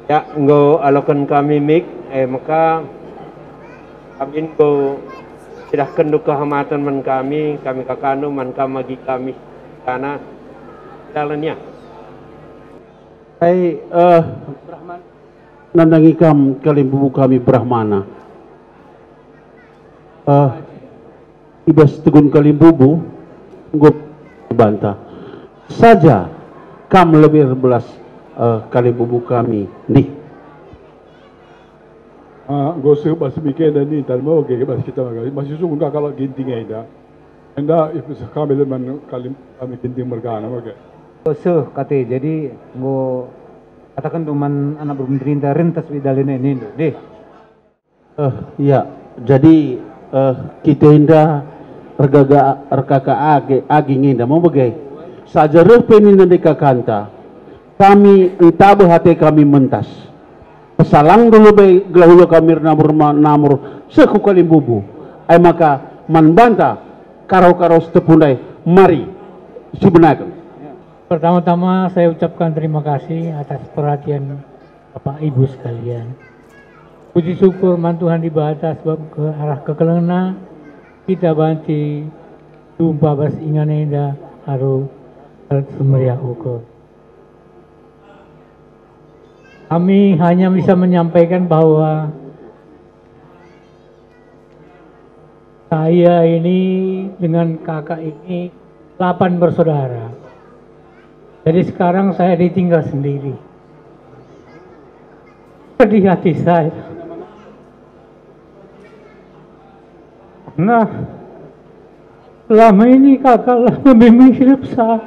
Ya, nggo alokan kami mik, maka kami nggo silahkan duka hamatan man kami kakanu man kamagi kami karena jalannya. Hai, Brahman. Nandangi kam kalimbubu kami Brahmana. Ibas tegun kalimbubu, nggo bantah. Saja kam lebih belas kalimbubu kami nih. Gosip masih bikin dan ini tadi mau bas kita masih sungguh nggak kalau gintingnya itu. Anda itu kami leman kami ginting mergana oke. Gosip kata jadi mau katakan teman anak berpemerintah rentas bidalin ini deh. Ya, jadi kita indah rkka agi indah mau bagai saja repenin nanti kakanta. Kami entah hati kami mentas. Pesalang dulu baik gelahulu kami namur seku kalimbubu. Maka manbanta karau setepundai mari sebenarnya. Pertama-tama saya ucapkan terima kasih atas perhatian Bapak Ibu sekalian. Puji syukur mantuhan di batas sebab ke arah kekelena kita banti tumpah bas inganenda haru sumeriah ukur. Kami hanya bisa menyampaikan bahwa saya ini dengan kakak ini 8 bersaudara. Jadi sekarang saya ditinggal sendiri. Sedih hati saya. Nah, selama ini kakaklah membimbing hidup saya.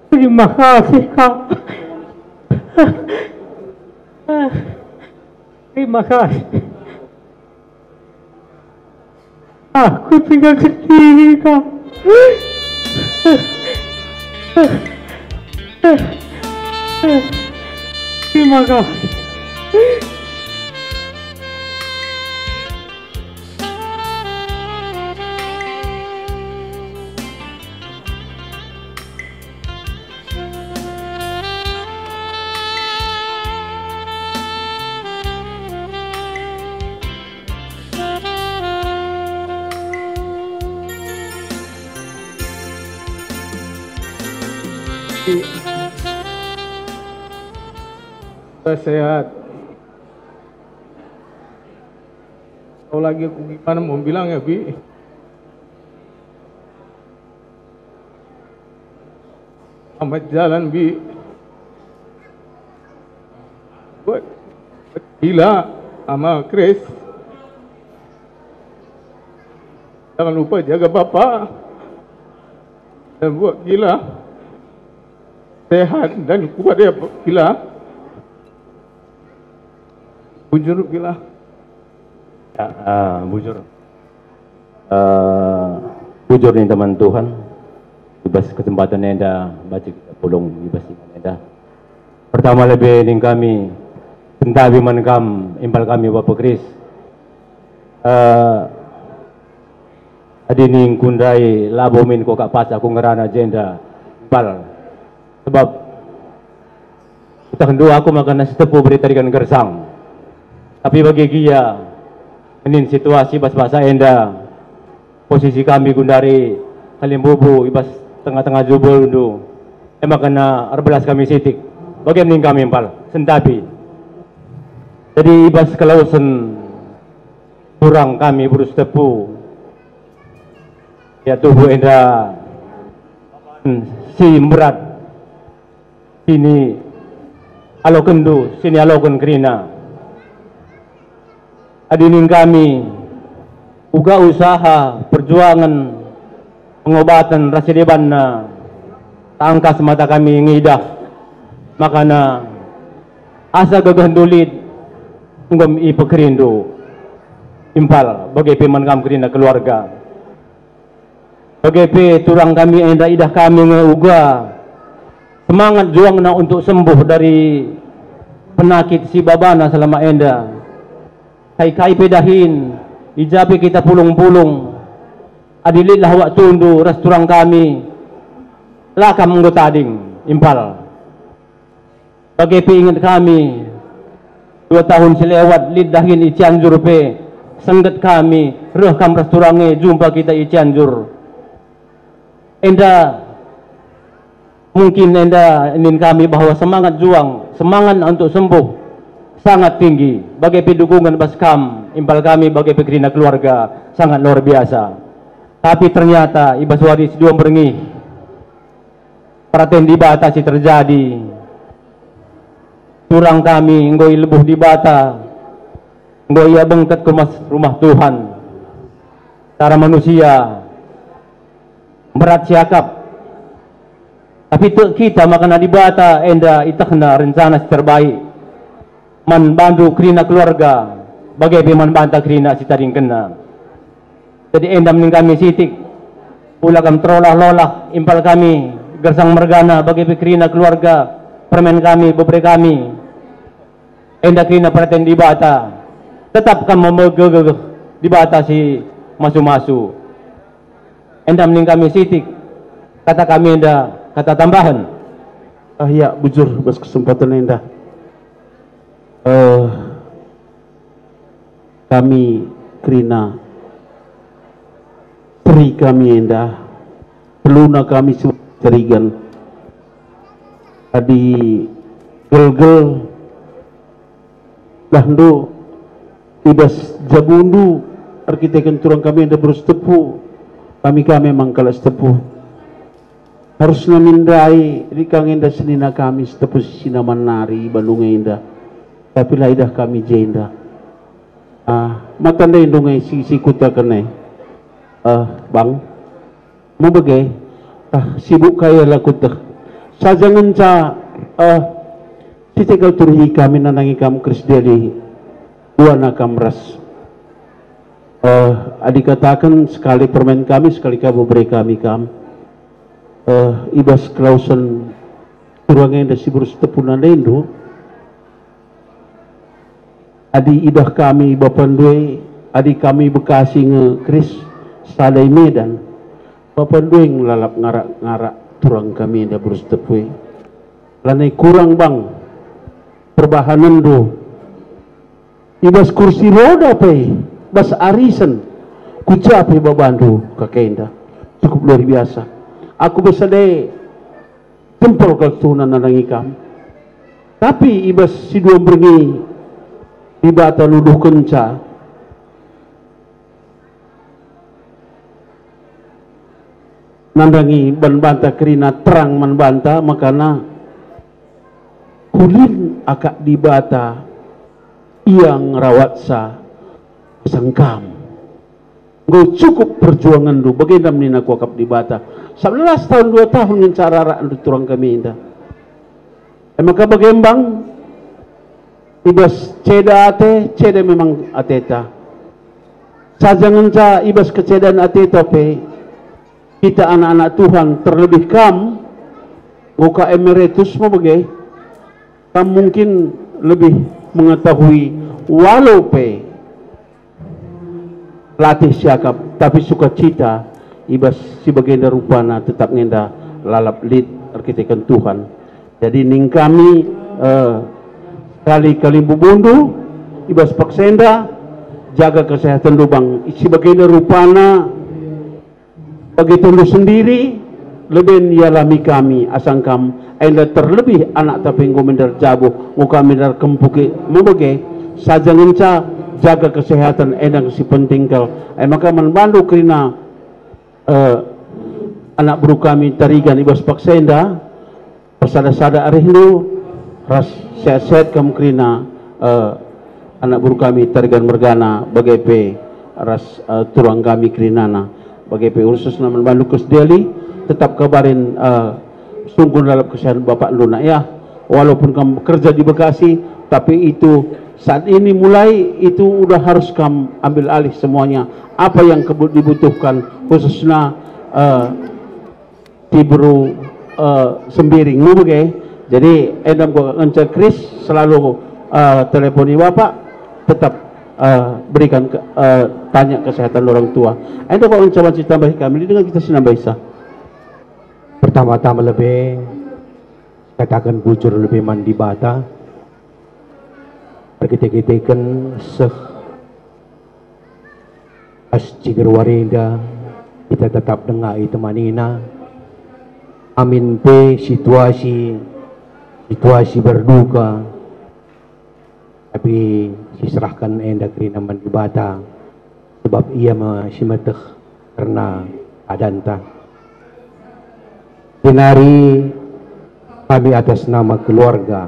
Terima kasih Kak. Terima kasih. Aku tinggal sendiri Kak. Terima kasih. Sehat. Kalau lagi aku gimana mau bilang ya Bi? Selamat jalan Bi. Buat gila sama Chris. Jangan lupa jaga Bapak. Dan buat gila sehat dan kuat ya gila. Bujur gila. Ya, bujur. Bujur nih teman Tuhan. Ibas kesempatan enda baca pulung ibas enda. Pertama lebih ning kami pentabi man kam impal kami Bapak Kris. Adi ning kundai labomin ko kapas aku ngerana jenda impal. Sebab kita kedua aku makan nasi tepu berita dengan gersang. Tapi bagi dia, ini situasi bas-basa enda, posisi kami gundari kalimbubu ibas tengah-tengah jubul do, emang kena 14 kami sitik, bagaimana kami empal, sentapi. Jadi ibas kelausan kurang kami burus tepu, ya tubuh enda si berat, sini alo kendu, sini alo kerina. Adinin kami uga usaha perjuangan pengobatan rasa deban na tangkas mata kami ngidah makana asa gagahandulit unggam ipakerindu impal bagai piman kami kerina keluarga bagai pi turang kami enda idah kami uga semangat juang na untuk sembuh dari penyakit si babana selama enda kai pedahin ijabe kita pulung-pulung adilit lah wak tundu restoran kami lakam nggo tading impal. Bagi ingat kami 2 tahun selewat lidahin i Cianjur pe sengget kami rekam restorannya jumpa kita i Cianjur. Enda mungkin enda ingin kami bahwa semangat juang, semangat untuk sembuh sangat tinggi. Bagi dukungan Baskam impal kami bagi Krina keluarga sangat luar biasa. Tapi ternyata ibas waris dua berengi perhatian dibatasi terjadi. Turang kami ngoi lebuh di bata, ngoi ia bengket ke rumah Tuhan. Cara manusia berat siakap. Tapi kita makana di bata enda itakna rencana terbaik. Man bantu Krina keluarga, bagai man banta Krina si taring kena. Jadi enda mending kami sitik, pula kami terolah-lolah impal kami gersang mergana bagi Krina keluarga, permen kami, bebre kami. Enda Krina perhatian di bata, tetap kami memegegeh di bata si masu-masu. Enda mending kami sitik, kata kami enda kata tambahan. Ya bujur bas kesempatan enda. Kami Krina peri kami enda peluna kami cerigan adi gel-gel lahndo ibas jabundu arkitekan turang kami enda berus tepu kami memang kalas tepu harus namindai rikang enda senina kami tepu sinaman nari Bandung enda tapi laidah kami jenda matanda indungai si kuta kenai bang mau bagai sibuk kaya laku teh sajangan ca titikal turhi kami nanangi kam Krisdeli dua nakam ras adik katakan sekali permen kami sekali kamu beri kami ibas klausen turangnya dah sibur setepunan lendu adi idah kami bapandui adi kami Bekasi nge Kris sadai Medan bapandui ngelalap ngarak-ngarak turang kami dah berus tepui lanai kurang bang perbahanan do ibas kursi roda pe bas arisan kucape babandu kakenda cukup luar biasa aku bersadai tempel kaltunan nanangi kam tapi ibas si dua berengi ibata luduh kenca nandangi banbanta Krina terang manbanta makana kulin akak dibata yang rawat sa sangkam go cukup perjuangan du bagaimana menina ku akak dibata 11 tahun 2 tahun dengan cara rak turang kami indah maka bagembang ibas ceda ceda memang ateta sajangan ca ibas kecedaan ateta pe kita anak-anak Tuhan terlebih kam goka emeritus mau bagai kam mungkin lebih mengetahui walau pe latih siakap tapi sukacita ibas si baginda rupana tetap ngenda lalap lid arkitekan Tuhan jadi ning kami kali bubundu ibas paksenda jaga kesehatan lubang isi baginda rupana begitu lu sendiri lebih nialami kami asangkam enda terlebih anak tapi ngomendar jabu muka mendar kempuki mubagai saja ngenca jaga kesehatan endang si pentingkal maka membantu Krina anak buru kami tarigan ibas paksenda persada-sada arihlu ras sehat-sehat kamu Krina anak buru kami tarigan mergana bagai pe ras turang kami Krinana bagai pe ursus naman bandu Krisdeli tetap kabarin sungguh dalam kesehatan Bapak Luna ya walaupun kamu bekerja di Bekasi tapi itu saat ini mulai itu udah harus kamu ambil alih semuanya apa yang dibutuhkan khususnya Tibru Sembiring bagai jadi endam gua ngencet Kris selalu teleponi Bapak tetap berikan tanya kesehatan orang tua endam kok mencoba tambah kami dengan kita sinambah isa pertama-tama lebih katakan bujur lebih mandi bata berkita-kitakan seh as cigar warinda kita tetap dengar itu manina amin pe situasi berduka tapi diserahkan endak rina mandi bata sebab ia masih meteh karena adanta. Dinari kami atas nama keluarga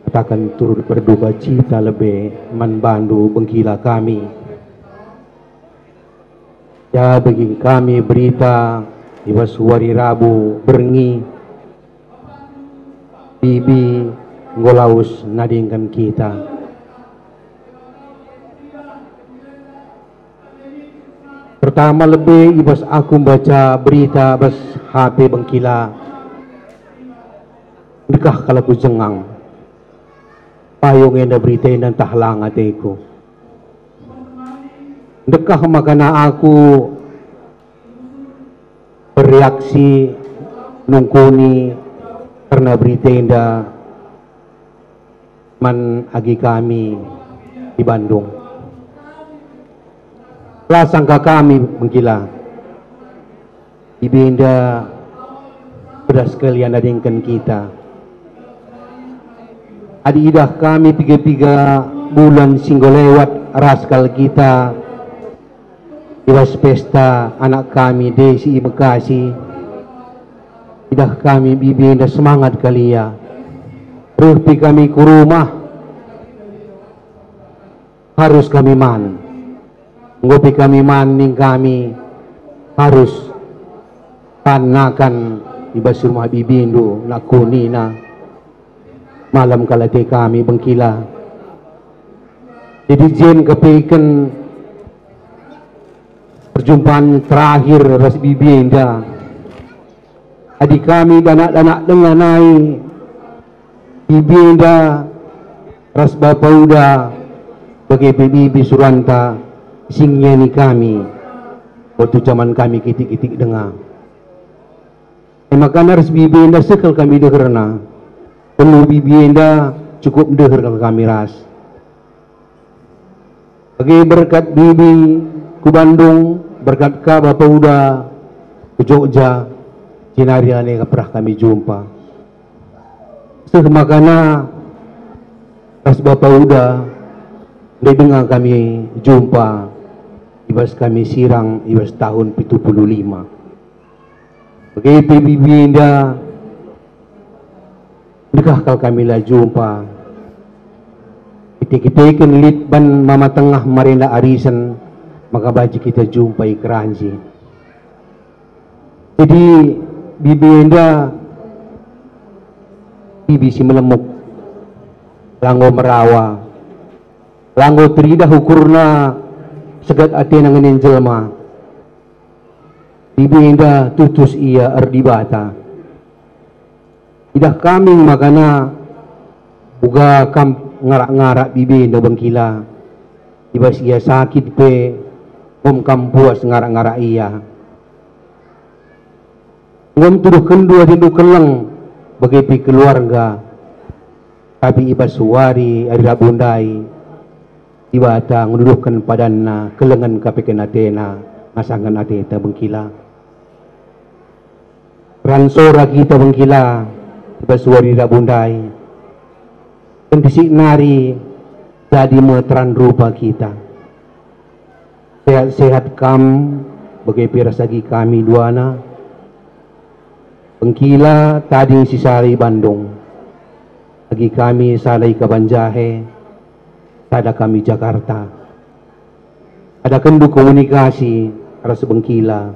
katakan turut berduka cita lebih manbandu bengkila kami. Ya bagi kami berita di hari Rabu berengi bibi ngolaus nadingkan kita. Pertama lebih ibas aku baca berita bas HP bengkila dekah kalau ku jengang payung enda berita dan tahlang ateku dekah makana aku bereaksi nungkuni karena berita enda man agi kami di Bandung. Sangka kami bengkila ibinda sudah sekalian adingkan kita adi idah kami 3 bulan singgo lewat raskal kita iwas pesta anak kami Desi Bekasi idah kami ibinda semangat kalia rupi kami ke rumah harus kami man ngopi kami maning kami harus panakan ibas rumah bibindu nakunina malam kalate kami bengkila jadi jen kepikan perjumpaan terakhir ras bibinda adik kami danak-danak dengan naik bibinda ras bapak udah bagi bibi suranta singnya ni kami waktu zaman kami kitik-kitik dengar makanya harus bibi anda sekal kami dengarna perlu bibi anda cukup dengar kami ras bagi berkat bibi ku Bandung berkat ka bapak udah ke Jogja cinari ane pernah kami jumpa makanya ras bapak udah dengar kami jumpa ibas kami sirang ibas tahun 75 begitu bibinda dekah kal kami lah jumpa kita ikan litban mama tengah marina arisan maka baju kita jumpai keranji jadi bibinda bibi si melemuk langgo merawa langgo teridah ukurna segat ati nanganin jelma bibi indah tutus ia ardibata idah kami makana buga kam ngarak-ngarak bibi indah bengkila ibas ia sakit pe kam puas ngarak-ngarak ia ngom tuduh kendua dindu keleng bagi keluarga tapi ibas suari ari rabundai Ibata menduduhkan padana kelengan kapikan atena masangan ateta bengkila ransora kita bengkila basuari rabundai kentisik nari jadi meteran rupa kita sehat-sehat kam bagai pirasagi kami duana bengkila tadi sisari Bandung lagi kami salai ke Banjahe ada kami Jakarta ada kendu komunikasi rasa bengkila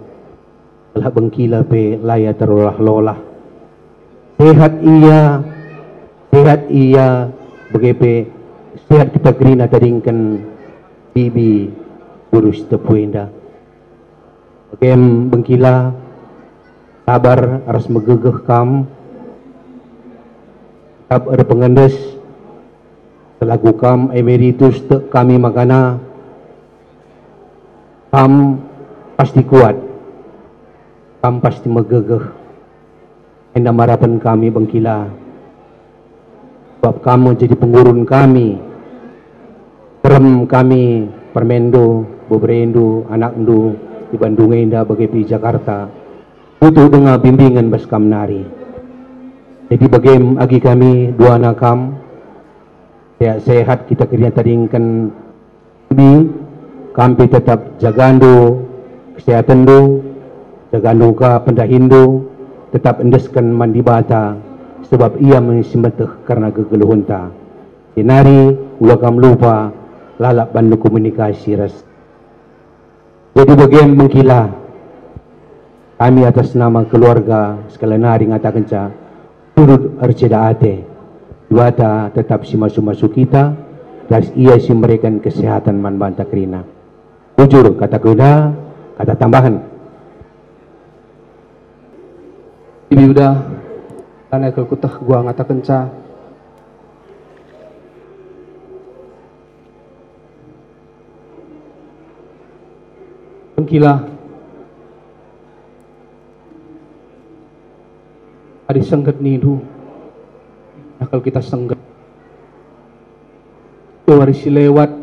lah bengkila pe laya terolah-lolah sehat iya begitu sehat kita kerina tadingkan bibi urus tepuinda Kem bengkila sabar harus megegeh kam tab pengendes selaku kam emeritus kami makana kam pasti kuat kam pasti megegeh Enda marapan kami bengkila. Sebab kamu jadi pengurun kami. Terem kami permendo, beberendo, anak endu di Bandung Enda bagi Jakarta. Butuh dengan bimbingan bas kam nari. Jadi bagi agi kami dua anak kam. Sehat kita kira taringkan kami tetap jagando kesehatan do, jagando ka pendahindo, tetap endeskan mandi bata sebab ia mensimeteh karena gegeluhunta. Dinari ulakam lupa lalap bandu komunikasi ras. Jadi bagian mengkila kami atas nama keluarga sekalian nari ngatakan ca turut arceda ate Duata tetap si masuk-masuk kita dan ia si memberikan kesehatan man banta kerina. Jujur kata kuda, kata tambahan. Ibi udah karena kalau kutah gua ngatakan ca pengkila adi sengget nidu. Nah, kalau kita sengget warisi lewat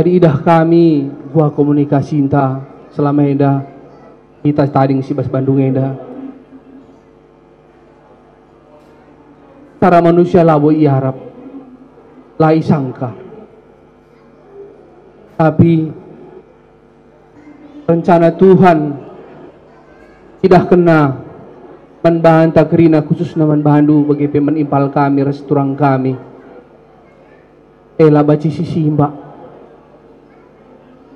adi idah kami buah komunikasi inta selama eda kita tading si bas Bandung eda cara manusia labo ia harap lai sangka tapi rencana Tuhan tidak kena manbahan takrina khusus naman bahandu bagi pemen impal kami resturang kami baci sisi mbak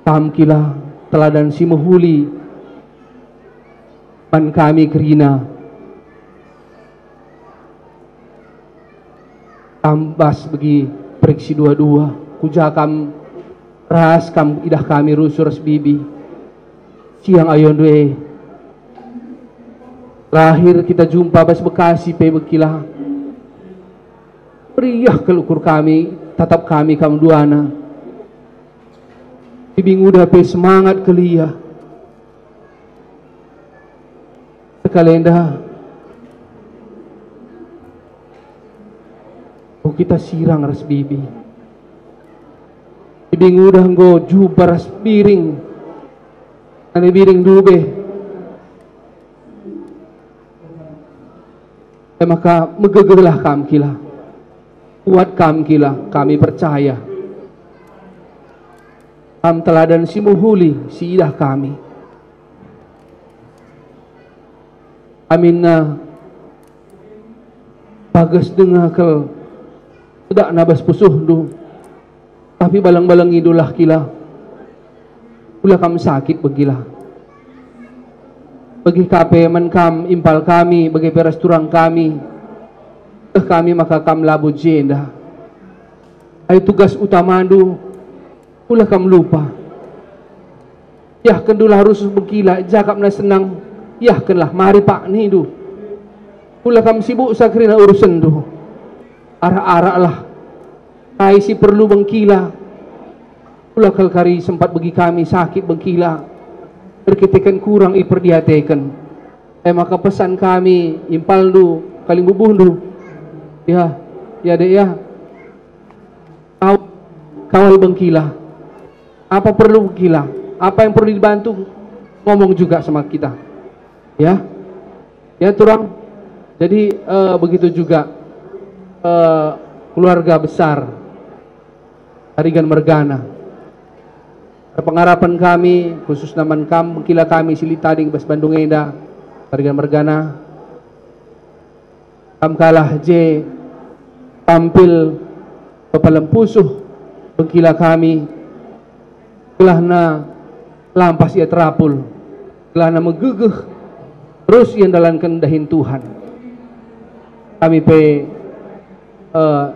tam kila teladan si muhuli pan kami kerina tambas bagi periksi dua-dua kujakam ras kam idah kami rusur bibi siang ayon due terakhir kita jumpa bas Bekasi pe bekilah meriah kelukur kami tatap kami kam duana ibinguda pe semangat kelia sekalenda kita sirang ras bibi ibinguda nggo juba ras biring ane biring dube maka megegerlah kam kila kuat kam kila kami percaya kam teladan si muhuli si idah kami amin na bagas dengar kel tidak nabas pusuh du tapi balang-balang idulah kila ulah kam sakit begilah bagi kape menkam impal kami bagi perasturang kami kami maka kam labu jenda ay tugas utama du ulah kam lupa yah kendulah harus begila jakap na senang yah kenlah mari pak ni du ulah kam sibuk sakrina urusan du arak-arak lah ay si perlu bengkila ulah kalkari sempat bagi kami sakit bengkila berketikan kurang iperdiatekan maka pesan kami impal du kaling bubundu ya dek ya kawal bengkila apa perlu bengkila apa yang perlu dibantu ngomong juga sama kita ya turang jadi begitu juga keluarga besar Tarigan Mergana pengharapan kami khusus naman kam kila kami silitading bas Bandung Enda Tarigan Mergana kam kalah je tampil pepalempusuh bengkila kami kelah na lampas ia terapul kelah na megegeh terus yang dalankan dahin Tuhan kami pe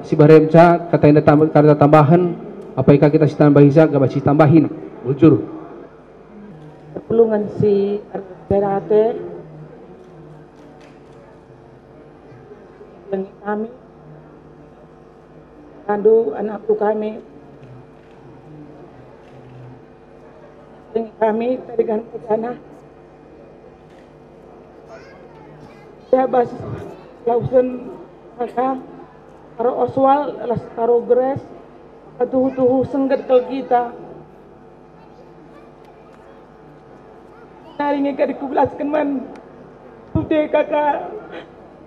si baremca kata indah kata tambahan apa yang kita si tambahin gak baca tambahin bujur perlungan si berate dengan kami kandu anak kami dengan kami Tarigan Mergana Ya bas lausen maka karo Oswal las karo Gres tuhu sengget kel kita. Nari ngeka dikubelaskan man. Udah kakak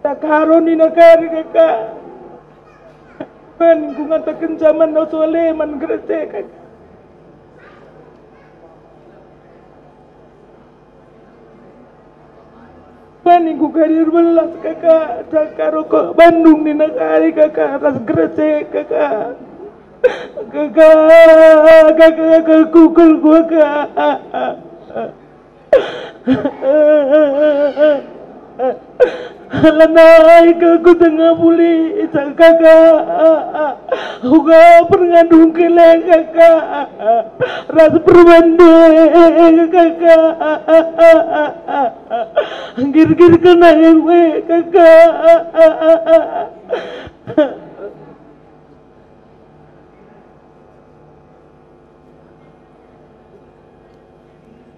tak haroni nakari kakak. Man ku ngatakan zaman Oswal man Gres kakak. Paning ku karir belas kakak, kakak rokok Bandung di nakari kakak, ras Gresik kakak, kakak kukul gua kakak, lanai aku tengah pulih kakak, juga perngadung keleng kakak, ras perbanding kakak. Gir-gir kena gue kakak.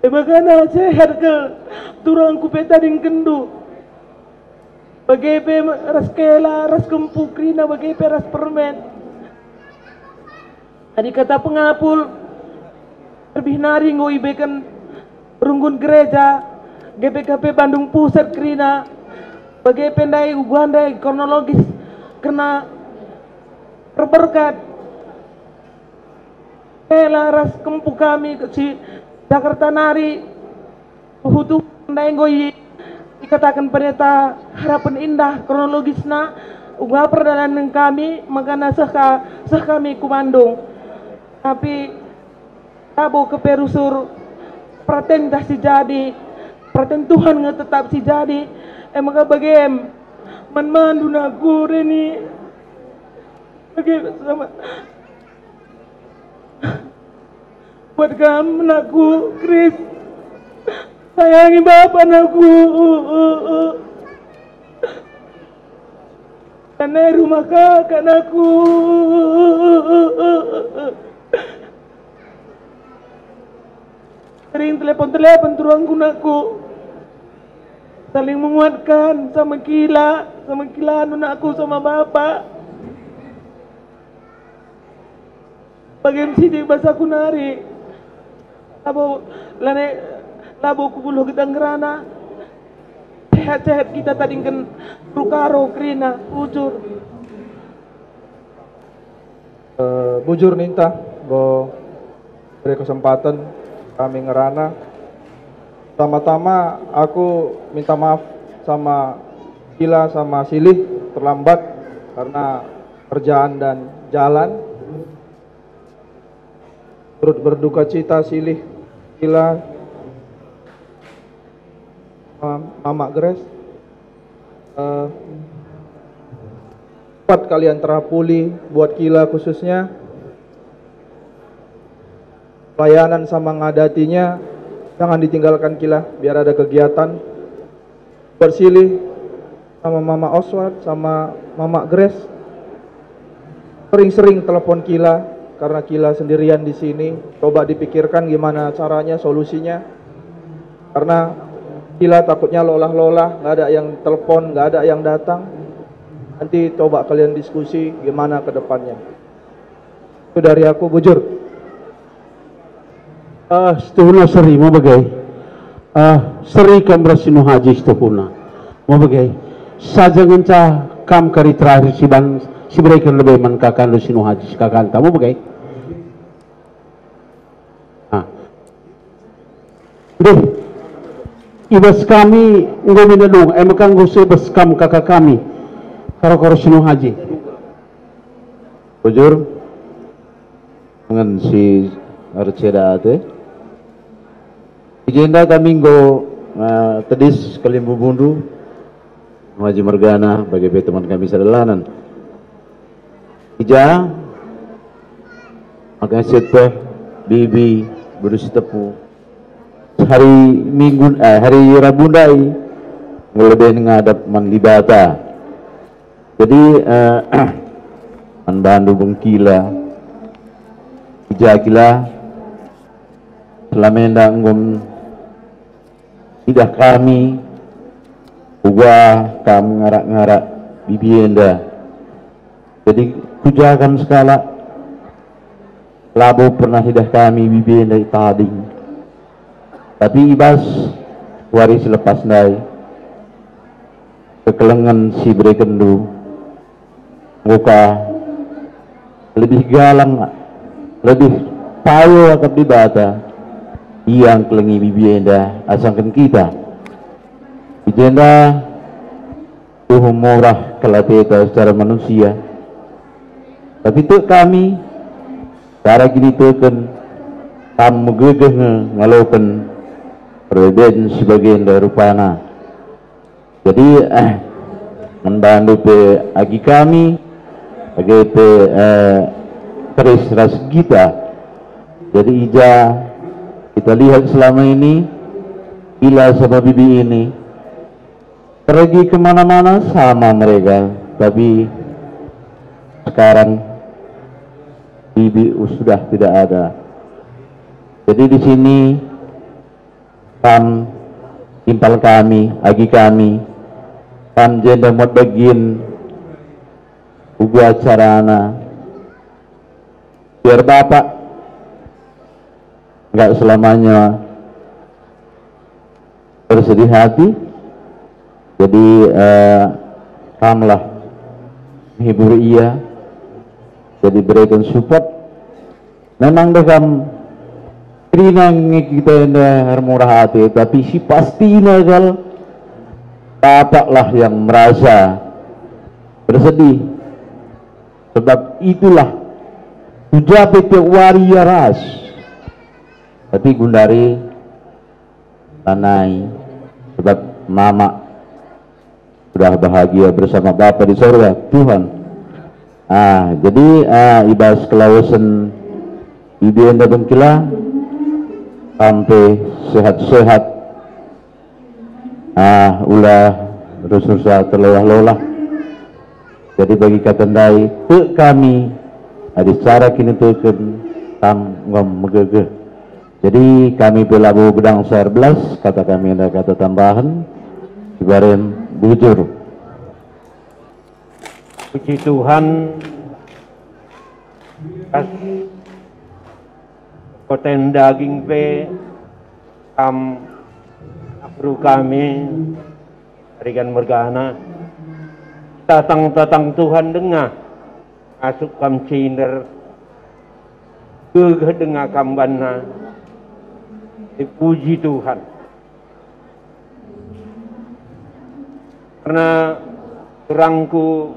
Bagaimana sehat ke turang kupeta ding kendu. Bagai ras kela, ras kempukrina, bagai ras permen. Tadi kata pengapul, lebih nari ngoi beken runggun gereja. GPKP Bandung Pusat Krina bagai pendai ugandai kronologis kena berberkat laras kempu kami si Jakarta Nari hutu pendai ngoi dikatakan pendeta harapan indah kronologisna uga perdalan kami makana sah kami ku Bandung tapi tabo ke perusur pretendasi jadi pertentuhan nggak tetap si jadi emang bagem mandu naku reni bagem sama buat kamu naku Chris sayangi bapak naku karena rumah kakak naku sering telepon turang gunaku saling menguatkan sama kila aku sama bapak bagian sini bahasa kunari labo kubuluh kita ngerana sehat kita tadi kan rukaro krina bujur ninta bo beri kesempatan kami ngerana. Pertama-tama aku minta maaf sama Gila sama Silih terlambat karena kerjaan dan jalan. Turut berduka cita Silih, Gila, Mama Gres. Cepat kalian terapuli buat Gila khususnya. Pelayanan sama ngadatinya jangan ditinggalkan Kila biar ada kegiatan. Bersilih sama Mama Oswald sama Mama Grace sering-sering telepon Kila karena Kila sendirian di sini. Coba dipikirkan gimana caranya, solusinya. Karena Kila takutnya lolah-lolah, nggak ada yang telepon, nggak ada yang datang. Nanti coba kalian diskusi gimana ke depannya. Itu dari aku, bujur. Setuhuna seri mau bagai seri kam rasinu haji setuhuna mau bagai saja ngenca kam kari terakhir si berikan lebih man kakan rasinu haji kakan tamu bagai deh ibas kami nggak minadung emakang gusi ibas kam kakak kami karo rasinu haji bujur dengan si Arceda ate agenda kami go tedis Kalimbu Bundu Haji Mergana bagi teman kami sedalanan ija akan seteh bibi berusi tepu hari minggu hari Rabundai ngelebih ngadap mandibata jadi man Bandu Bengkila ija kila selamenda ngom tidak kami Uga kam ngarak-ngarak bibienda. Jadi kujakan skala labo pernah hidah kami bibienda itading. Tapi ibas waris lepas nai kekelengan si berekendu muka lebih galang lebih payo akap di bata yang kelengi bibienda asangkan kita bijenda tuh murah kelateta secara manusia tapi tu kami cara gini teken tam megegeh ngalokan perbedaan sebagian dari rupana jadi membantu pe agi kami agi pe teris ras kita jadi ija kita lihat selama ini bila sama bibi ini pergi kemana-mana sama mereka tapi sekarang bibi sudah tidak ada jadi di sini tam impal kami agi kami tam jenda mod bagian uga acarana biar bapak nggak selamanya bersedih hati jadi kamlah menghibur ia jadi berikan support memang dengan rinang kita ini murah hati tapi si pasti nagal bapaklah yang merasa bersedih sebab itulah tujuh waria ras tapi Gundari tanai sebab mama sudah bahagia bersama Bapa di surga Tuhan jadi ibas kelausan ibu enda bengkila sampai sehat-sehat ulah rususa terlelah-lelah jadi bagi katandai te kami ada cara kini teken tam ngom megege jadi kami pelabu gedang 11 kata kami ada kata tambahan ibarat bujur puji Tuhan pas koten daging pe kam akru kami berikan mergana tatang Tuhan dengar masuk kam cinder ke dengar kambana dipuji Tuhan karena orangku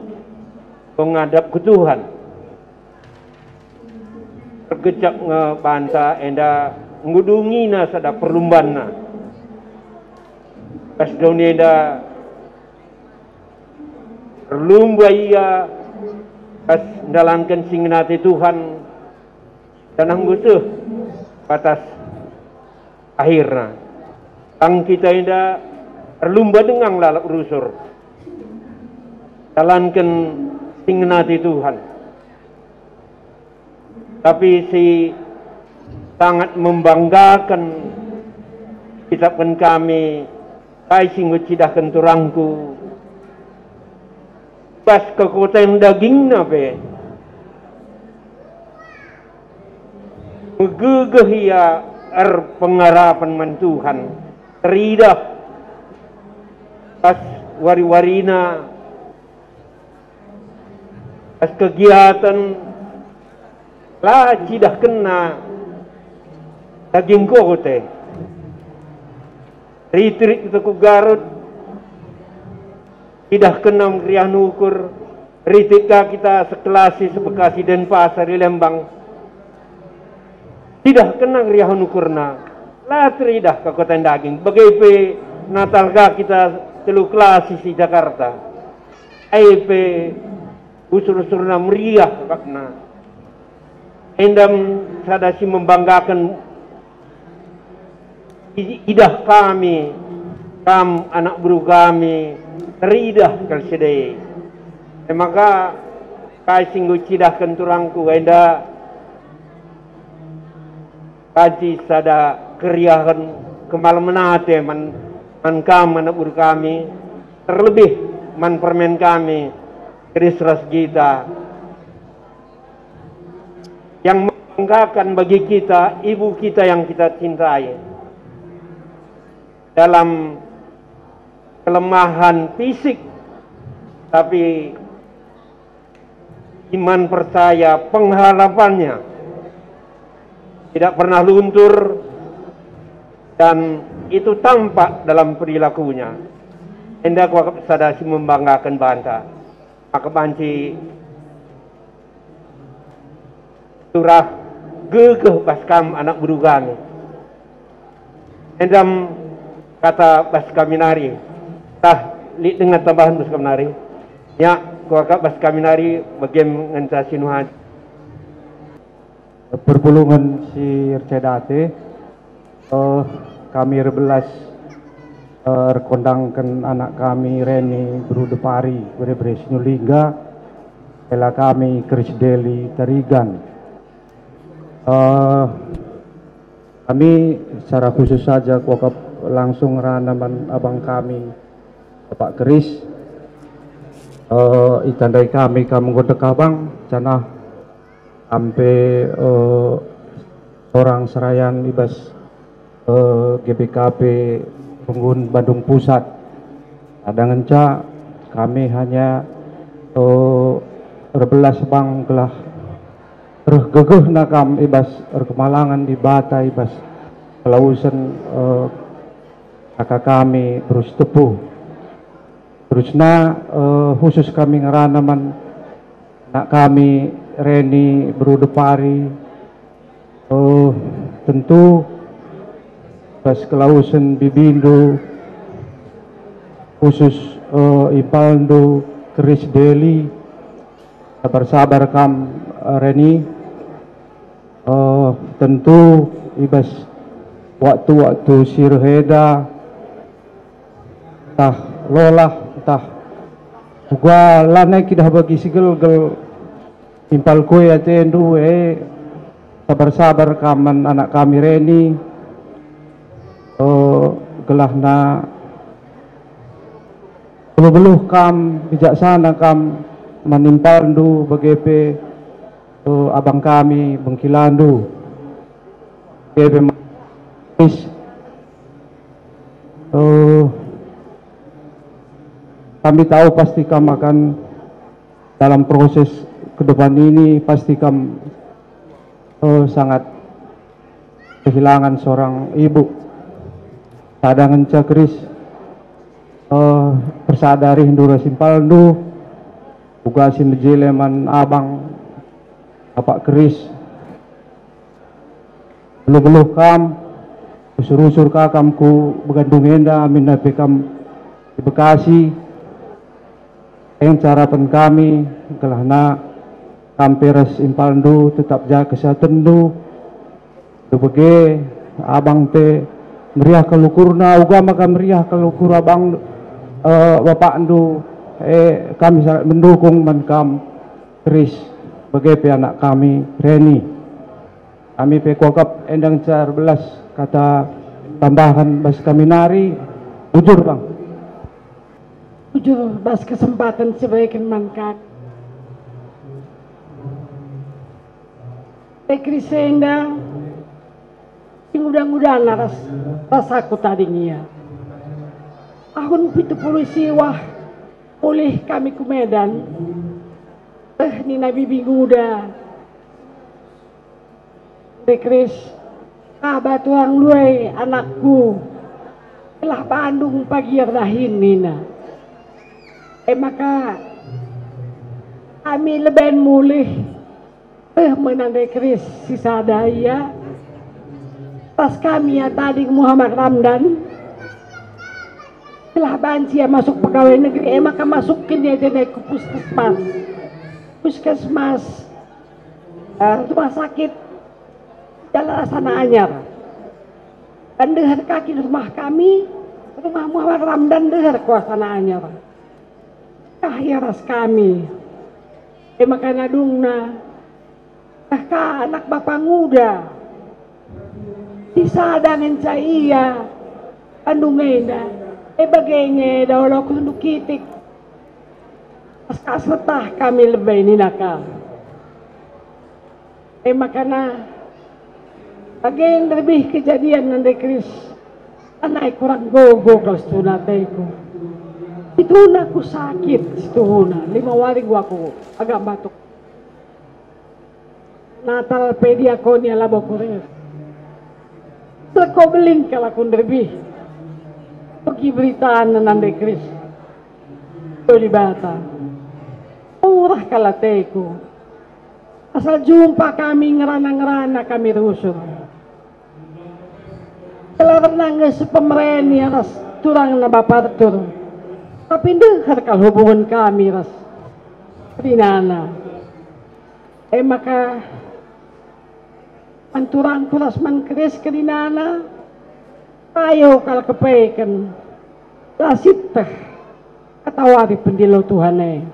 menghadap ke Tuhan tergejak ngebanta enda ngudungi na sada perlumban na pas dunia enda perlumba ia pas dalankan singnati Tuhan dan anggusuh batas akhirnya tang kita enda perlumba dengan lalap rusur dalankan singnati Tuhan tapi si sangat membanggakan kitabkan kami kai sing cidahkan turangku pas kekuatan daging nabe megegeh ia pengharapan man Tuhan teridah pas wari-warina pas kegiatan lah cidah kena daging kote retreat itu ku Garut cidah kena meriah nukur retreat kita sekelasi sebekasi Denpasar di Lembang tidak kena meriah nukurna lah teridah ke kota daging bagai Natal kita telu kelasi di Jakarta IP usur-usurna meriah kakna endam sadasi membanggakan idah kami kam anak buru kami teridah kalsedei maka kai singgu cidahkan turangku enda kaji sada keriahan kemal menate man kam anak buru kami terlebih man permen kami Kris Rasgita yang membanggakan bagi kita ibu kita yang kita cintai dalam kelemahan fisik, tapi iman percaya pengharapannya tidak pernah luntur dan itu tampak dalam perilakunya. Hendak wakaf sadasi membanggakan banta. Maka banci surah gegeh baskam anak buru kami. Endam kata baskaminari. Tah li dengan tambahan baskaminari. Ya, wakaf baskaminari bagian ngentasi nuhad. Perpulungan si Ercedate kami rebelas rekondangkan anak kami Reni Brudepari berebres Nyulingga ela kami Kris Deli Tarigan. Kami secara khusus saja wakaf langsung ranaman abang kami Bapak Kris itandai kami godek abang canah sampai orang serayan ibas GBKP Penggun Bandung Pusat. Adangan ca kami hanya rebelas bang gelah gegeh nakam ibas kemalangan di Bata ibas kelausan kakak kami terus tepuh terus khusus kami ngeranaman nak kami Reni Brudepari tentu pas kelausan Bibindo khusus Ipaldo Kris Deli sabar-sabar kam Reni tentu ibas waktu-waktu sirheda tah lolah tah juga lanai kita bagi sigel-gel impal kue atendu sabar-sabar kaman anak kami Reni gelahna beluh kam bijaksana kam menimpandu begepe abang kami Bengkilandu begepe kami tahu pasti kam akan dalam proses ke depan ini pasti kam sangat kehilangan seorang ibu. Sadangan Cakris persadari Hindura Simpaldu bukasin jeleman abang Bapak Kris beluh-beluh kam usur-usur kakamku begandung henda amin nabi kam di Bekasi yang carapan kami gelahna kamperes Impaldu tetap jaga kesehatan du bege abang te meriah kelukurna uga maka meriah kelukur abang bapak ndu kami sangat mendukung menkam Kris bagi anak kami Reni kami pekokap endang car belas kata tambahan bas kami nari jujur bang jujur bas kesempatan sebagai mankak Kris endang mudah-mudahan rasaku tadinya tahun 70 siwah oleh kami ke Medan ni Nabi Binguda Kris batuang luai anakku telah Bandung pagi rahin nina maka kami leben mulih menandai Kris sisa daya pas kami ya tadi Muhammad Ramdan telah banci ya masuk pegawai negeri maka masukin dia jadi ke puskesmas rumah sakit jalan Asana Anyar dan dehar kaki rumah kami rumah Muhammad Ramdan dehar ke Asana Anyar ras kami maka nadungna anak bapak muda disadangin saya andungena bagenge dahulu aku tunduk kitik. Askas-letah kami lebay ni nakal. Makana bageng lebih kejadian nanti Kris. Anay kurang gogo kalau setunatay ko. Itu na aku sakit, itu na 5 hari gua aku agak batuk. Natal pedi ako niya labo ko rin. Terkobeling kalau aku lebih. Pergi beritaan nanti Kris. Itu di bata. Murah kalatay ko. Asal jumpa kami ngerana-ngerana kami rusur. Kalau nangis pemereni ras turang na bapartur. Tapi dengar kalau hubungan kami ras rinana. Maka anturang kuras man Kris rinana. Tayo kalau kepaikan. Lasit katawari pendilaw Tuhan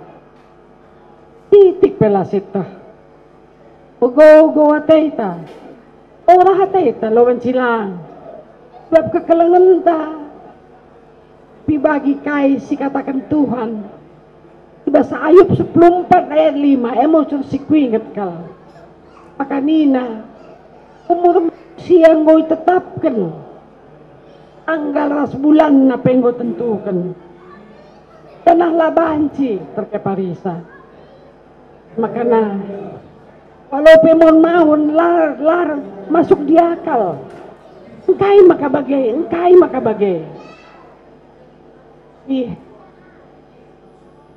titik pelasit Ugo ateta. Ora ateta lawan silang. Sebab kekalangan ta. Pibagi kai si katakan Tuhan. Bahasa Ayub 14 ayat 5. Emosi si kuingat kal. Maka nina. Umur siang ngoy tetapkan. Anggal ras bulan na penggo tentukan. Tanah labanci terkeparisa. Maka na. Walau pemon mahon lar masuk di akal. Engkai maka bagai.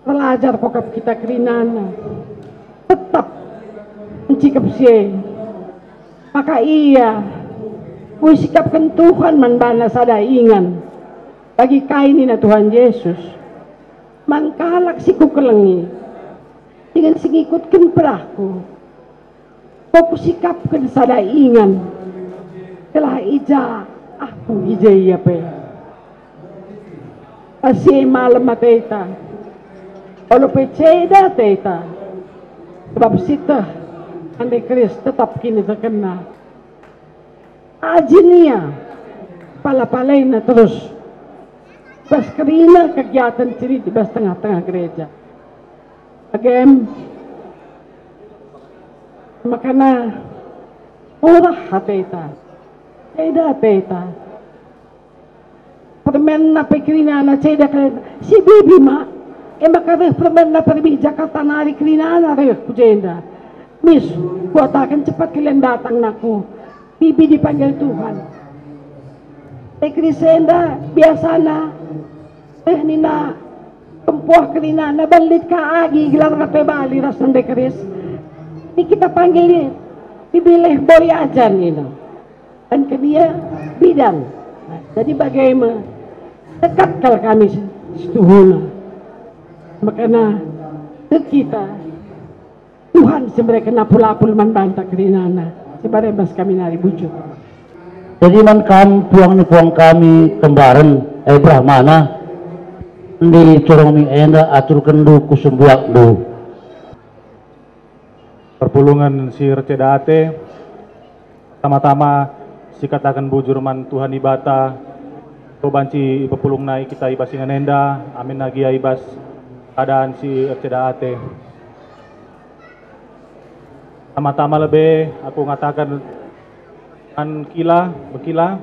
Pelajar kokap kita kerinana. Tetap mencikap siya. Maka iya. Kung sikapkan Tuhan manbana sada ingan. Bagi kaini na Tuhan Yesus. Mangkalak si kukelengi. Dengan singikutkan peraku. Kau sikapkan sada ingan. Telah ija aku ija iya pe. Asih malam mateta. Olo pe ceda teta. Sebab sita ande Kris tetap kini terkena. Ajinia pala-palay na terus. Bas kerina kegiatan ciri di bas tengah-tengah gereja. Again, makana murah hateta. Ceda teta. Permen na pekrina na ceda kaya si bibi ma. Makana permen na perbi Jakarta nari krina na rin kujenda. Miss, kuatakan cepat kalian datang naku. Bibi dipanggil Tuhan. Krisenda biasa na. Nina kempuah krina na balik ka agi gelar kape bali ras nande Kris. Ini kita panggil ni. Dibilih boy ajan ini. Dan ke dia bidang. Jadi bagaimana dekat kalau kami setuhuna. Makanya kita Tuhan sebenarnya kena pula-pula membantah kerinana. Sebarebas kami nari bujuk. Jadi man puang kami kembaran Brahmana di corong mi enda atur kendu kusumbuak du. Perpulungan si Recedate tama-tama si katakan bujur man Tuhan ibata banci pepulung naik kita ibasingan enda amin lagi ibas keadaan si Recedate tama-tama lebih aku ngatakan an bekila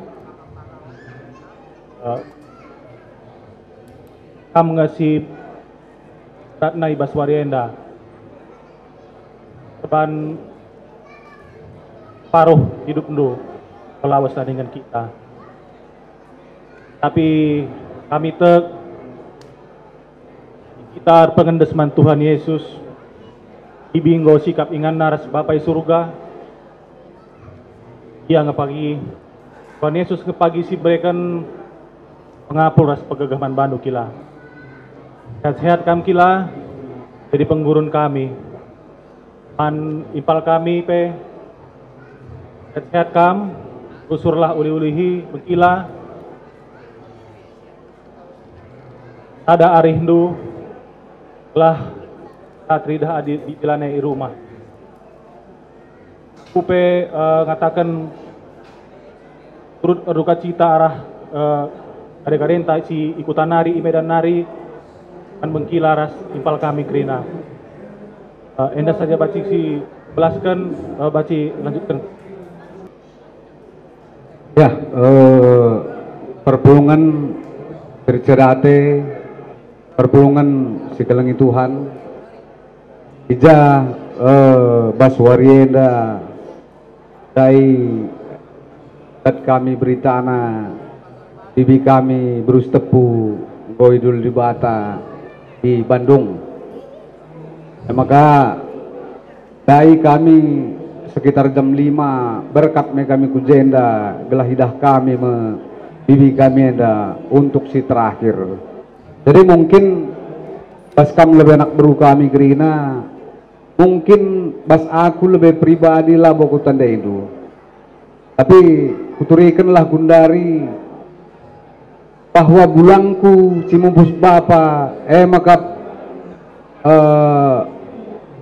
kamu ngasih ratna ibas warienda depan paruh hidup lu pelawas dengan kita. Tapi kami kita pengendesman Tuhan Yesus ibinggo sikap ingan naras Bapai surga dia ngepagi Tuhan Yesus ngepagi si berikan pengapul ras pegagaman bandu kila sehat kami kila jadi penggurun kami impal kami pe sehat kam usurlah uli-ulihi mengkila ada arindu lah atridah di jalannya rumah kupe ngatakan turut duka cita arah ada karenta si ikutan nari medan nari kan bengkila ras impal kami kerina. Enda saja baci si belaskan baci lanjutkan. Ya, perpulungan bercerate, perpulungan sikelengi Tuhan, ija baswarienda dai dat kami beritana bibi kami berus tepu goidul di Bata di Bandung. Maka dai kami sekitar jam 5 berkat me kami kujenda gelah hidah kami me bibi kami enda untuk si terakhir. Jadi mungkin bas kam lebih anak beru kami gerina, mungkin bas aku lebih pribadi lah boku tanda itu. Tapi kuturikanlah Gundari bahwa bulangku cimumpus bapa maka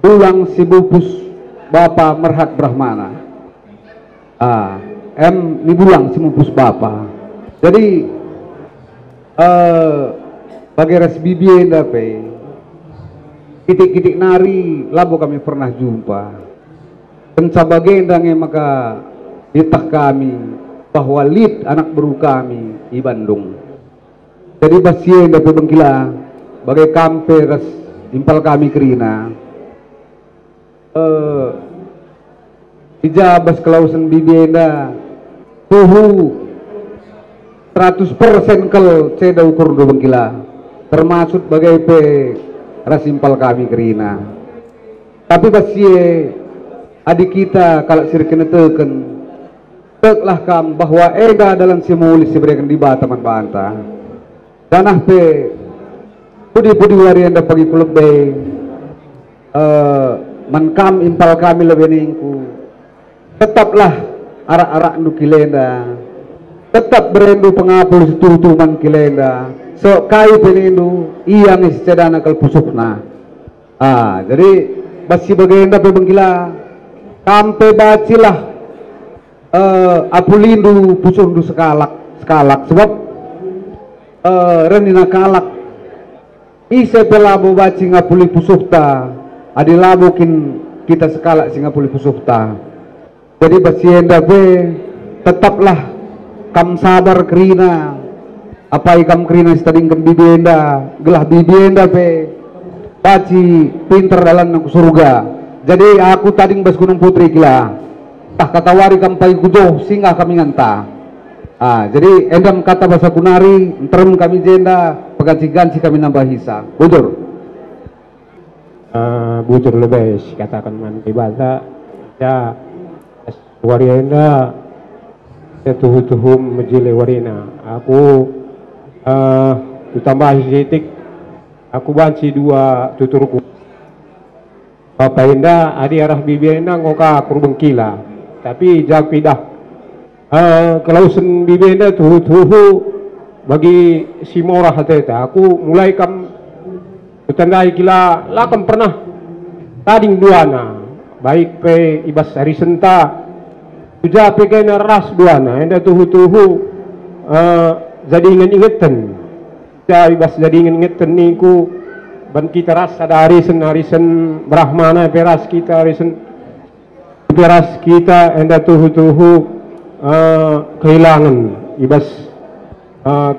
bulang si bupus Bapa Merhat Brahmana. Ni bulang cimumpus bapa. Jadi bagi ras bibi dape kitik-kitik nari labo kami pernah jumpa. Pencabagai endangnya maka ditah kami bahwa lid anak beru kami di Bandung. Jadi basien dape bengkila bagai kampe ras impal kami kerina. Ijabas kelausan bibienda tuhu 100% kal ceda ukur do bengkila termasuk bagai pe rasimpal kami kerina. Tapi basie adik kita kalau sirkena teken teklah kam bahwa ega dalam simulis diberikan di Bataman Banta danah pe pudi-pudi warianda pagi kulebe mankam impal kami lebih ningku tetaplah arak-arak nu kilenda tetap berendu pengapul setutuman kilenda so kai penindu iyang iscedana kal pusukna. Jadi basi bagenda pe bengkila kampe bacilah apulindu pusundu sekalak sebab renina kalak ise pelabo baci ngapuli pusukta adilabukin kita sekalak singapuli pusukta. Jadi basienda be tetaplah kam sabar kerina apa ikam kerina stading kem bibienda gelah bibienda be baci pinter dalam nang surga. Jadi aku tading bas Gunung Putri kila tah katawari kam pai kudo singgah kami nganta. Jadi endam kata bahasa kunari enterem kami jenda peganci-ganci kami nambah hisa bujur. Bujur lebih katakan man ibada ya warienda tuhu-tuhum majile warina aku ditambah sedikit aku banci dua tuturku Bapak Enda adi arah bibienda ngoka kurbeng kila tapi japidah kelausan bibienda tuhu-tuhu bagi si morah hateta aku mulai kam utandai kila lakam pernah tading duana baik pe ibas hari senta uja pe kena ras duana enda tuhu-tuhu jadi inget-ingetan ja ibas jadi inget-ingetan niku ban kita ras ada harisan Brahmana peras kita harisan peras kita enda tuhu-tuhu kehilangan ibas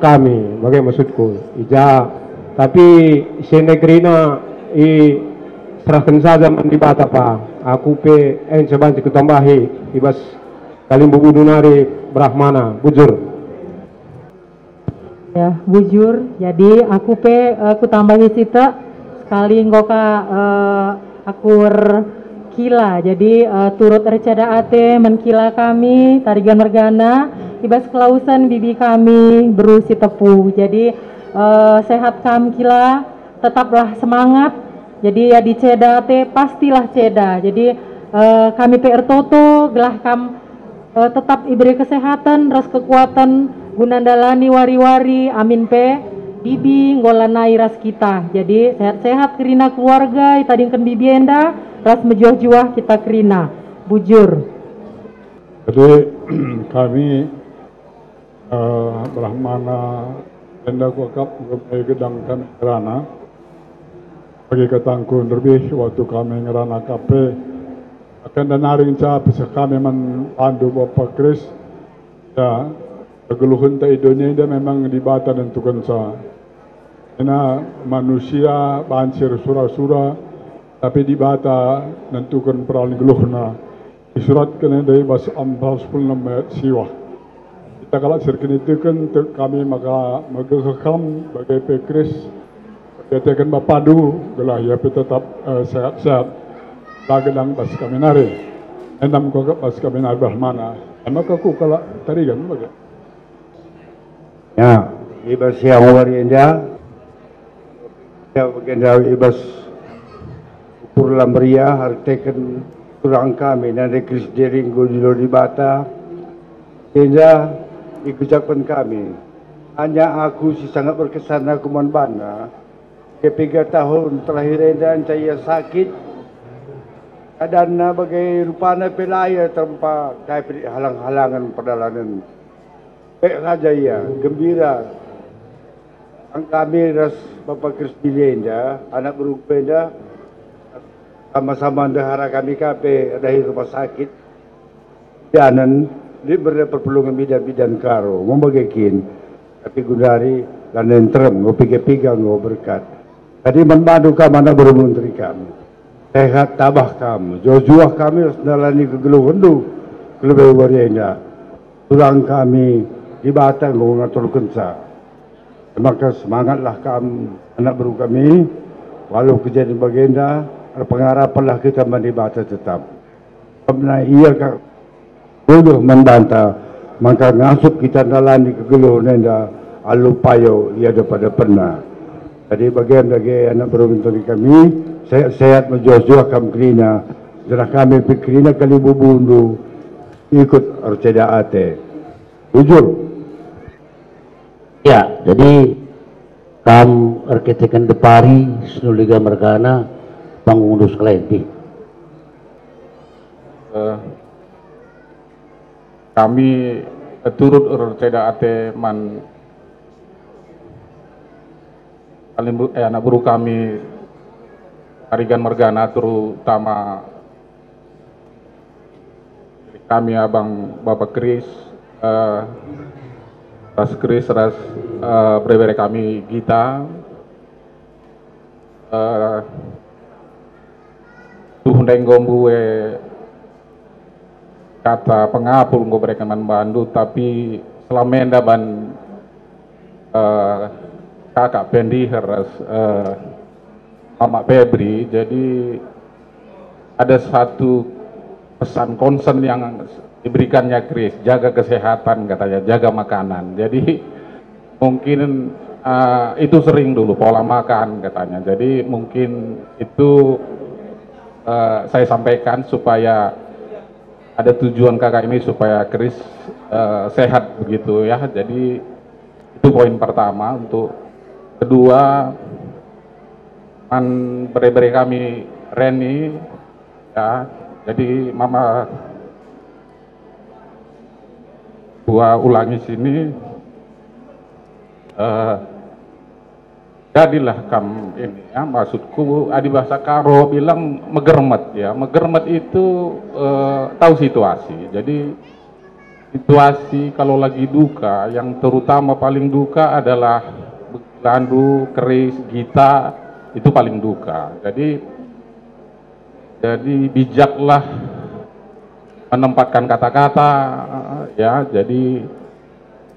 kami bagai maksudku ija tapi senegrina serahkan saja di Bata pa aku pe sebanci kutambahi ibas kalimbu budunari Brahmana bujur ya bujur. Jadi aku pe aku tambahi sita sekali ngoka akur kila. Jadi turut recada ate menkila kami tarigan mergana ibas kelausan bibi kami berusi tepu. Jadi sehat kam kila tetaplah semangat. Jadi ya di ceda ate pastilah ceda. Jadi kami PR Toto gelah kam tetap iberi kesehatan ras kekuatan gunandalani wari-wari amin pe bibi ngolanai ras kita. Jadi sehat-sehat kerina keluarga itadingkan bibi enda ras mejuah-juah kita kerina bujur. Jadi kami Brahmana Enda ko kap may gedang kami ngerana. Bagi katangku lebih waktu kami ngerana kape akan danaring ca bisa kami mandu Bapak Kris ya kegeluhan ta Indonesia memang dibata dan tukang sa. Karena manusia bansir sura-sura tapi dibata nentukan peralin geluhna. Disuratkan dari bahasa ambal 10 siwa. Kita kalau sirkin itu kan kami maka magkakam bagai pekris katakan bapadu gelah ya tetap sehat-sehat lagelang bas kami nari endam ko bas kami nari bahmana maka ku kalau tadi kan bagai ya ibas yang warinda ya bagenda ibas ukur lambria harteken kurang kami dan rekris dering gojilo di bata sehingga ikucapan kami hanya aku si sangat berkesan aku manbana ke 3 tahun terakhir dan saya sakit keadaan bagai rupana pelaya tanpa kaya halang-halangan perjalanan baik saja ya gembira ang kami ras Bapak Kristilenda anak berupenda sama-sama dahara kami kape dari rumah sakit danan di berperpelungan bidan-bidan karo membagakin tapi gundari dan entrem ngopi-pigang ngo berkat tadi membantu kamu anak bermuntri kami sehat tabah kamu jauh-jauh kami harus nalani kegeluhan du kelebih warenda tulang kami di batang ngo ngatur kensa maka semangatlah kamu anak baru kami walau kejadian bagenda pengharapanlah kita mendibata tetap karena iya kak bodoh membantah maka ngasup kita nalani kegeluh nenda alupayo ia daripada pernah jadi bagian bagi anak beruntung kami sehat-sehat menjual-jual kami kerina jerah kami pikirina kali bubundu ikut arceda ate jujur ya jadi kam arketekan depari senuliga mergana pangundus kelenti kami turut arceda ate man anak buruh kami Harigan Mergana terutama kami abang Bapak Kris ras Kris ras berbeda kami Gita tuhundeng gombue kata pengapul ngo mereka membantu tapi selama endaban kakak Pendi harus Mama Febri jadi ada satu pesan concern yang diberikannya Kris jaga kesehatan katanya jaga makanan jadi mungkin itu sering dulu pola makan katanya jadi mungkin itu saya sampaikan supaya ada tujuan kakak ini supaya Kris sehat begitu ya jadi itu poin pertama untuk kedua beri kami Reni ya jadi mama gua ulangi sini jadilah kamu ini ya maksudku adi bahasa Karo bilang megermet ya megermet itu tahu situasi jadi situasi kalau lagi duka yang terutama paling duka adalah Landu, Kris, Gita itu paling duka jadi bijaklah menempatkan kata-kata ya jadi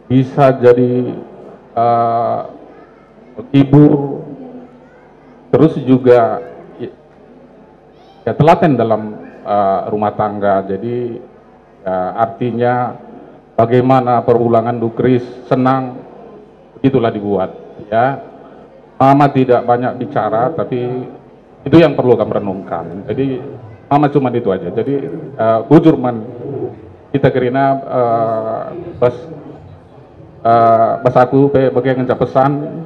bisa jadi hibur terus juga ya telaten dalam rumah tangga jadi ya, artinya bagaimana perulangan Kris senang itulah dibuat ya Mama tidak banyak bicara tapi itu yang perlu kami renungkan jadi Mama cuma itu aja jadi bujur man kita kerina bas aku bagian ngecap pesan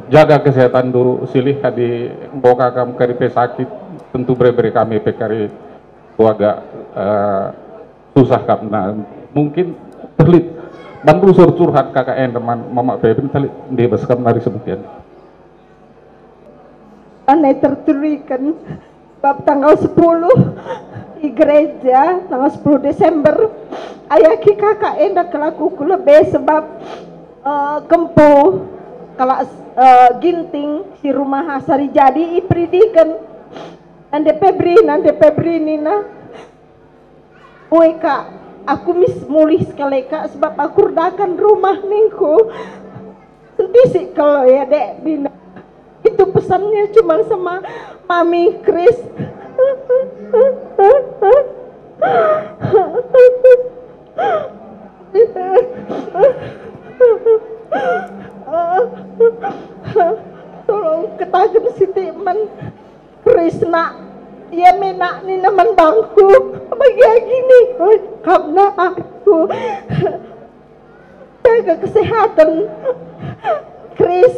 jaga kesehatan dulu silih di boka kamu kari sakit tentu beri kami pekari agak susah karena mungkin terlit bantu sur curhat KKN teman mama bebin tali dia baskam nari sebagian. Aneh terturikan bab tanggal 10 di gereja tanggal 10 Desember ayaki KKN dah kelaku lebih sebab kempo kalau ginting si rumah asari jadi ipridikan nanti Febri nina kak aku mulih sekali kak sebab aku redakan rumah ningku nanti sih kalau ya dek bina itu pesannya cuma sama Mami Chris. Tolong ketahuan si teman Krisna ya menak ni naman bangku bagi gini karena aku jaga kesehatan Chris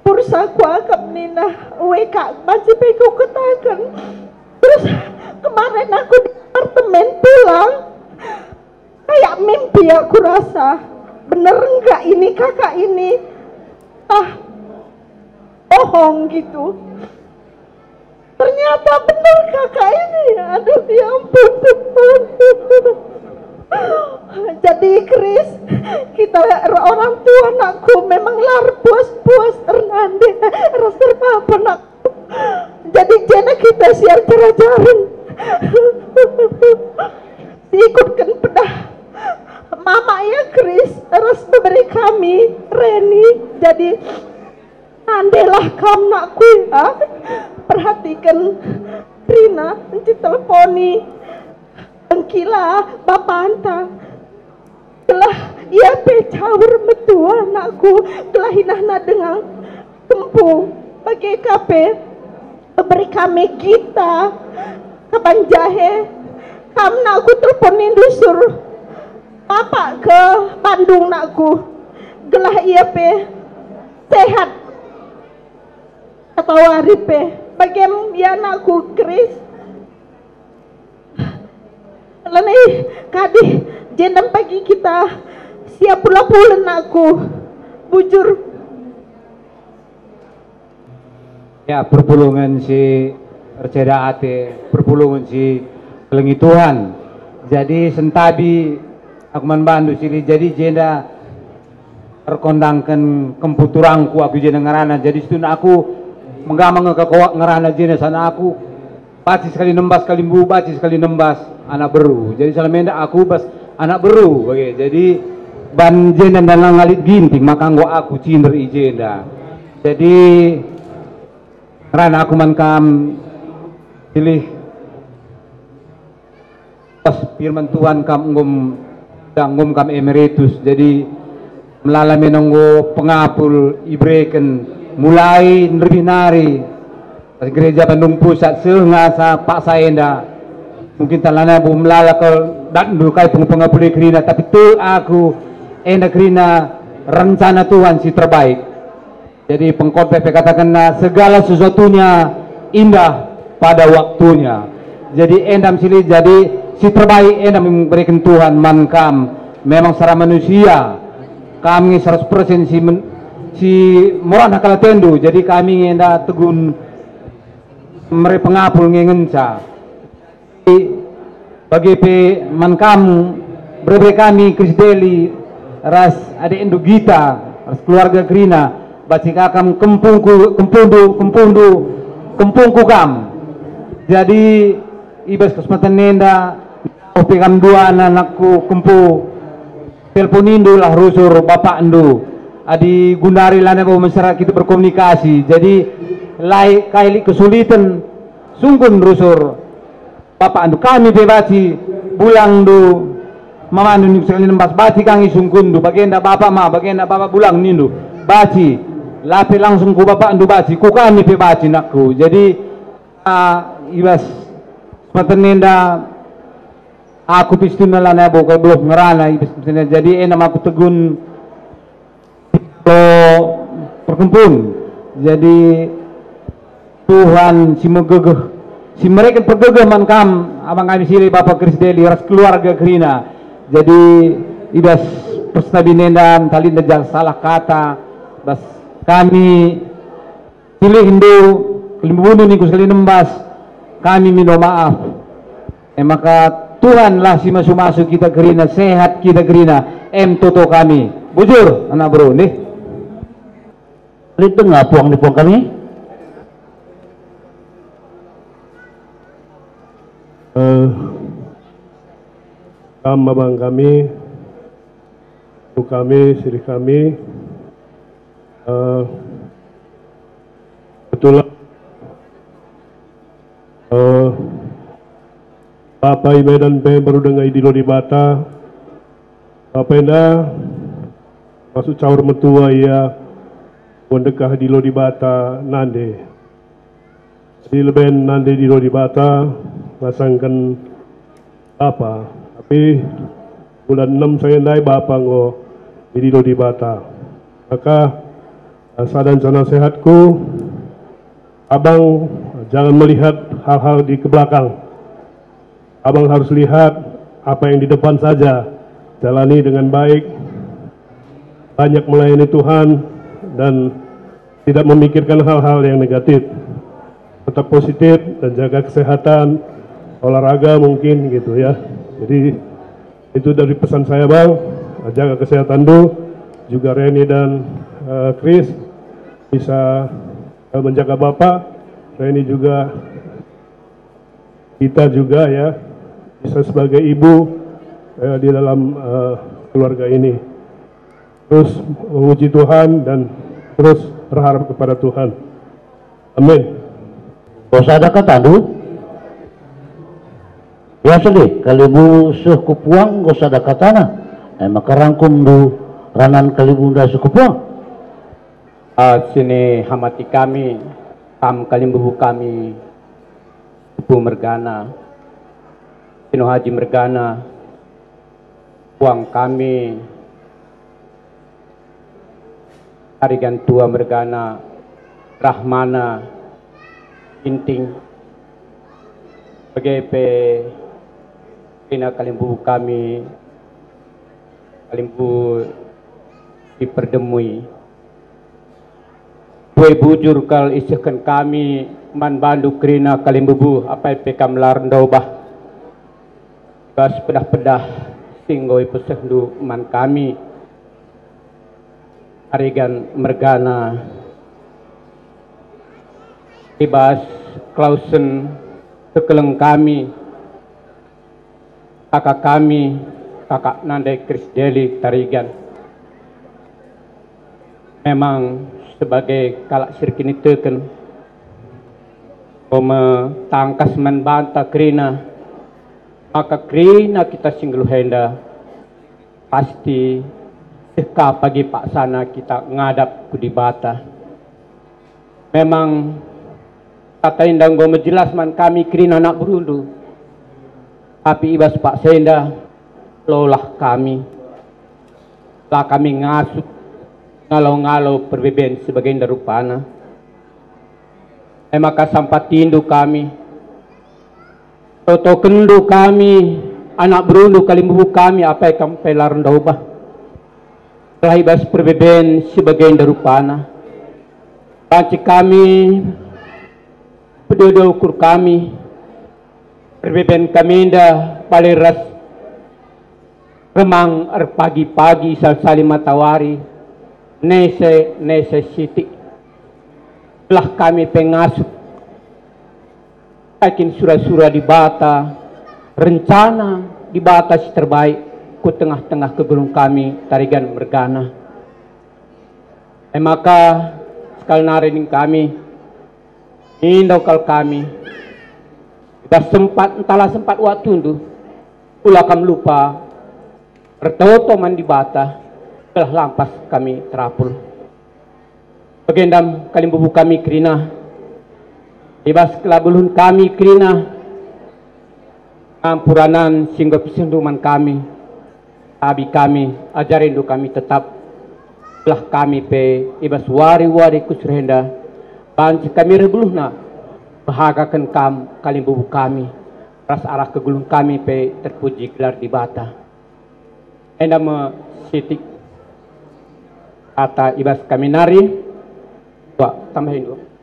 pursa ku akap nina weka masih peko katakan terus kemarin aku di apartemen pulang kayak mimpi aku rasa bener enggak ini kakak ini bohong gitu ternyata bener kakak ini aduh ya ampun teman. Jadi Chris kita orang tua anakku memang lar puas Hernande rasa apa anakku jadi jana kita siar cara-cara diikutkan pedah mama ya Chris harus memberi kami Reni jadi nandelah kamu nakku ya perhatikan Rina nanti teleponi engkila bapak anta telah ia pecahur metua anakku telah hinahna dengan kempu bagi kape beri kami kita kapan jahe kamu nakku teleponin dusur bapak ke Bandung nakku gelah ia pe sehat atau haripe bagaimana ya nakku Chris Lani kadi jendam pagi kita siap pulang aku bujur ya perpulungan si Receda ate perpulungan si kelengi Tuhan jadi sentabi aku bantu sili jadi jenda terkondangkan kemputurangku aku jenda ngerana jadi setuna aku menggamang ke ngerana jenda sana aku baci sekali nembas kali bu baci sekali nembas anak beru jadi salamenda aku bas anak beru oke jadi ban jenda dan ngalit ginting maka gua aku cinder ijenda jadi karena aku mankam pilih pas firman Tuhan kam ngum kam emeritus jadi melalami nunggu pengapul ibreken mulai lebih nari gereja Bandung Pusat sengasa Pak Saenda mungkin talana bu melala ke dandu kai pengapuli kerina tapi tu aku enda kerina rencana Tuhan si terbaik jadi pengkhotbah katakan segala sesuatunya indah pada waktunya jadi endam sili jadi si terbaik endam memberikan Tuhan mankam memang secara manusia kami 100% si morana kala tendu jadi kami enda tegun mereka pengapul ngengenca bagi pe mankam berbe kami Krisdeli ras ada endu gita ras keluarga Krina baci kakam kempungku kam jadi ibas kesempatan nenda opi kam dua anakku kempu telponindo lah rusur bapak endu adi gundari lana bawa masyarakat kita berkomunikasi jadi lai kaili kesulitan sungkun rusur bapak andu kami bebaci bulang du mama andu sekali nembas baci kangi sungkun du bagenda bapak bulang nindu baci lapi langsung ku bapak andu baci ku kami bebaci nakku jadi ibas sepenenda aku pistuna lana bokai belum ngerana ibas jadi enam aku tegun perkumpul jadi Tuhan si megegeh si mereka pergegeh mankam abang kami sili bapak Krisdeli ras keluarga Krina jadi ibas perstabinendan tali nejal salah kata bas kami pilih Hindu kelimbunuh niku sekali nembas kami minta maaf maka Tuhanlah si masuk-masuk kita gerina sehat kita gerina toto kami bujur anak bro nih itu nggak puang di puang kami abang kami ibu kami siri kami betul Bapak Medan P baru dengar idilo di Bata Bapak Enda masuk caur metua ya mendekah idilo di Bata nande jadi lebih nande idilo di Bata masangkan apa tapi bulan 6 saya naik Bapak ngo idilo di Bata maka sadan sana sehatku abang jangan melihat hal-hal di kebelakang abang harus lihat apa yang di depan saja jalani dengan baik banyak melayani Tuhan dan tidak memikirkan hal-hal yang negatif tetap positif dan jaga kesehatan olahraga mungkin gitu ya jadi itu dari pesan saya bang jaga kesehatan dulu juga Reni dan Chris bisa menjaga Bapak Reni juga kita juga ya bisa sebagai ibu di dalam keluarga ini terus memuji Tuhan dan terus berharap kepada Tuhan amin. Bos ada kata du biasa deh kalibu suku puang gos ada katana maka rangkum du ranan kalibu da suku puang sini hamati kami kalimbu kami Ibu Mergana Sino Haji Mergana puang kami Harigan Tua Mergana Rahmana Inting PGP Ina kalimbu kami kalimbu diperdemui Kue bujur kal isihkan kami man bandu krina kalimbubu apa pekam larndau bah bas pedah-pedah singgoi pesehdu man kami Harigan Mergana ibas Klausen kekeleng kami kakak Nandai Krisdeli Tarigan memang sebagai kalak sirkini teken tangkas membanta krina maka krina kita singgul henda pasti seka pagi pak sana kita ngadap ku di Bata memang kata indang go menjelas man kami krina anak berundu tapi ibas pak senda lolah kami lah kami ngasuk ngalau-ngalau perbeben sebagai darupana maka sampai tindu kami toto kendu kami anak berundu kalimbu kami apa yang pelar ndaubah telah ibas perbeben sebagai darupana panci kami pedodo ukur kami perbeben kami indah paliras remang pagi-pagi sal-salim matawari nese siti telah kami pengasuh yakin surah-surah di Bata rencana di Bata si terbaik ku tengah-tengah kegulung kami Tarigan Mergana maka sekali naring kami indau kal kami kita sempat entahlah sempat waktu itu pula kami lupa bertoto man di Bata telah lampas kami terapul bagendam kalimbubu kami krina ibas kelabulun kami krina ampuranan singgo pisenduman kami abi kami ajarindu kami tetap telah kami pe ibas wari-wari kusurhenda banci kami rebuluhna bahagakan kalimbubu kami ras arah kegulung kami pe terpuji gelar di Bata enda me sitik ata ibas kami nari. Wah, tambahin dulu.